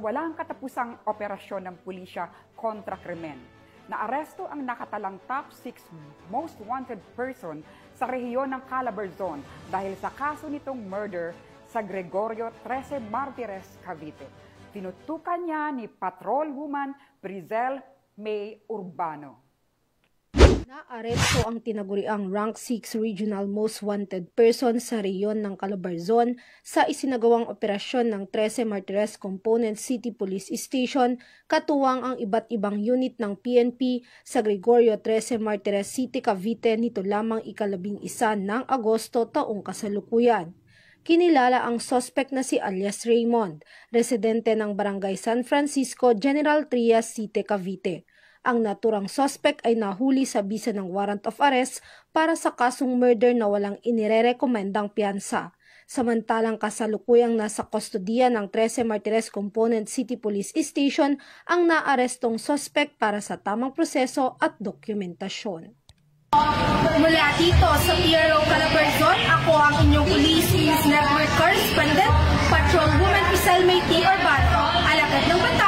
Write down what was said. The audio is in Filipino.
sa walang katapusang operasyon ng pulisya kontra krimen. Naaresto ang nakatalang top 6 most wanted person sa rehiyon ng Calabarzon dahil sa kaso nitong murder sa Gregorio 13 Martires, Cavite. Tinutukan niya ni Patrolwoman Brizel May Urbano. Naaresto ang tinaguriang Rank 6 Regional Most Wanted Person sa rehiyon ng Calabarzon sa isinagawang operasyon ng 13 Martires Component City Police Station katuwang ang iba't ibang unit ng PNP sa Gregorio 13 Martires City, Cavite nito lamang ika-11 ng Agosto taong kasalukuyan. Kinilala ang suspect na si alias Raymond, residente ng Barangay San Francisco, General Trias City, Cavite. Ang naturang suspect ay nahuli sa bisa ng warrant of arrest para sa kasong murder na walang inirerekomendang piyansa. Samantalang kasalukuyang nasa kustodiya ng 13 Martires Component City Police Station ang naarestong suspect para sa tamang proseso at dokumentasyon. Mula dito sa PRO Calabarzon, ako ang inyong Police News Network Correspondent, Patrolwoman Brizel May Urbano, alagad ng